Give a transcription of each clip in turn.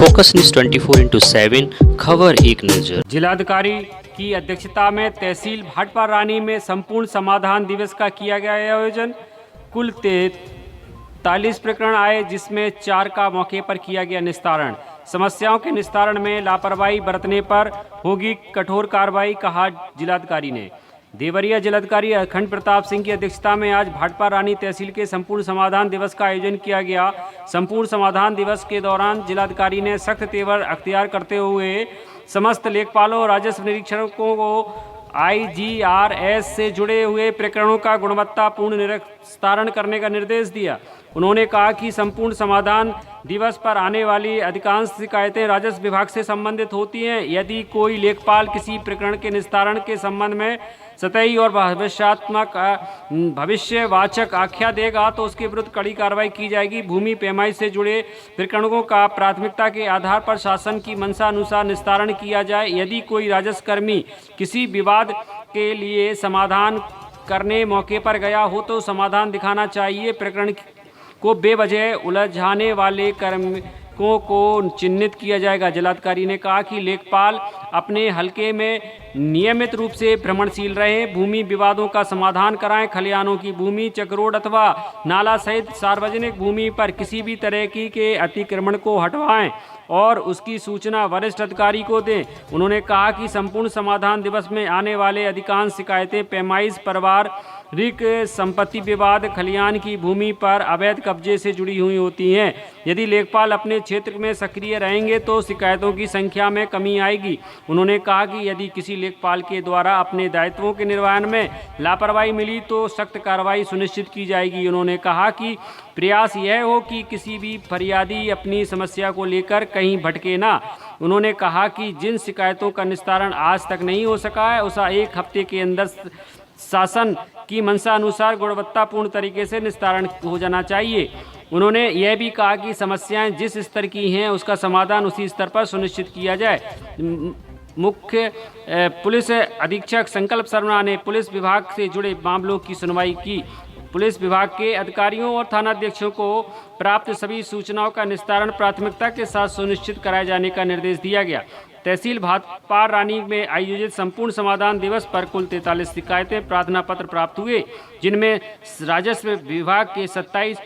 Focus news 24/7 खबर एक नजर। जिलाधिकारी की अध्यक्षता में तहसील भाटपार रानी में संपूर्ण समाधान दिवस का किया गया आयोजन। कुल 43 प्रकरण आए, जिसमें 4 का मौके पर किया गया निस्तारण। समस्याओं के निस्तारण में लापरवाही बरतने पर होगी कठोर कार्रवाई, कहा जिलाधिकारी ने। देवरिया जिलाधिकारी अखंड प्रताप सिंह की अध्यक्षता में आज भाटपार रानी तहसील के संपूर्ण समाधान दिवस का आयोजन किया गया। संपूर्ण समाधान दिवस के दौरान जिलाधिकारी ने सख्त तेवर अख्तियार करते हुए समस्त लेखपालों और राजस्व निरीक्षकों को IGRS से जुड़े हुए प्रकरणों का गुणवत्तापूर्ण निस्तारण करने का निर्देश दिया। उन्होंने कहा कि संपूर्ण समाधान दिवस पर आने वाली अधिकांश शिकायतें राजस्व विभाग से संबंधित होती हैं। यदि कोई लेखपाल किसी प्रकरण के निस्तारण के संबंध में सतही और भविष्यवाचक आख्या देगा तो उसके विरुद्ध कड़ी कार्रवाई की जाएगी। भूमि पैमाइश से जुड़े प्रकरणों का प्राथमिकता के आधार पर शासन की मंशा अनुसार निस्तारण किया जाए। यदि कोई राजस्व कर्मी किसी विवाद के लिए समाधान करने मौके पर गया हो तो समाधान दिखाना चाहिए। प्रकरण को बेवजह उलझाने वाले कार्मिकों को चिन्हित किया जाएगा। जिलाधिकारी ने कहा कि लेखपाल अपने हलके में नियमित रूप से भ्रमणशील रहे, भूमि विवादों का समाधान कराएं, खलिहानों की भूमि, चक रोड अथवा नाला सहित सार्वजनिक भूमि पर किसी भी तरह के अतिक्रमण को हटवाएं और उसकी सूचना वरिष्ठ अधिकारी को दें। उन्होंने कहा कि संपूर्ण समाधान दिवस में आने वाले अधिकांश शिकायतें पैमाइश, पारिवारिक संपत्ति विवाद, खलिहान की भूमि पर अवैध कब्जे से जुड़ी हुई होती हैं। यदि लेखपाल अपने क्षेत्र में सक्रिय रहेंगे तो शिकायतों की संख्या में कमी आएगी। उन्होंने कहा कि यदि किसी लेखपाल के द्वारा अपने दायित्वों के निर्वहन में लापरवाही मिली तो सख्त कार्रवाई सुनिश्चित की जाएगी। उन्होंने कहा कि प्रयास यह हो कि किसी भी फरियादी अपनी समस्या को लेकर कहीं भटके ना। उन्होंने कहा कि जिन शिकायतों का निस्तारण आज तक नहीं हो सका है, उसका 1 हफ्ते के अंदर शासन की मंशा अनुसार गुणवत्तापूर्ण तरीके से निस्तारण हो जाना चाहिए। उन्होंने यह भी कहा कि समस्याएं जिस स्तर की हैं उसका समाधान उसी स्तर पर सुनिश्चित किया जाए। मुख्य पुलिस अधीक्षक संकल्प शर्मा ने पुलिस विभाग से जुड़े मामलों की सुनवाई की। पुलिस विभाग के अधिकारियों और थानाध्यक्षों को प्राप्त सभी सूचनाओं का निस्तारण प्राथमिकता के साथ सुनिश्चित कराए जाने का निर्देश दिया गया। तहसील भाटपार रानी में आयोजित संपूर्ण समाधान दिवस पर कुल 43 शिकायतें प्रार्थना पत्र प्राप्त हुए, जिनमें राजस्व विभाग के 27,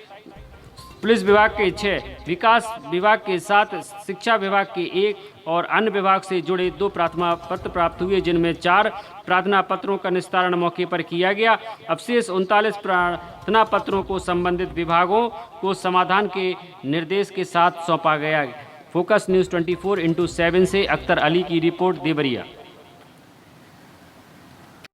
पुलिस विभाग के 6, विकास विभाग के 7, शिक्षा विभाग के 1 और अन्य विभाग से जुड़े 2 प्रार्थना पत्र प्राप्त हुए, जिनमें 4 प्रार्थना पत्रों का निस्तारण मौके पर किया गया। अब शेष 39 प्रार्थना पत्रों को संबंधित विभागों को समाधान के निर्देश के साथ सौंपा गया। फोकस न्यूज़ 24/7 से अख्तर अली की रिपोर्ट, देवरिया।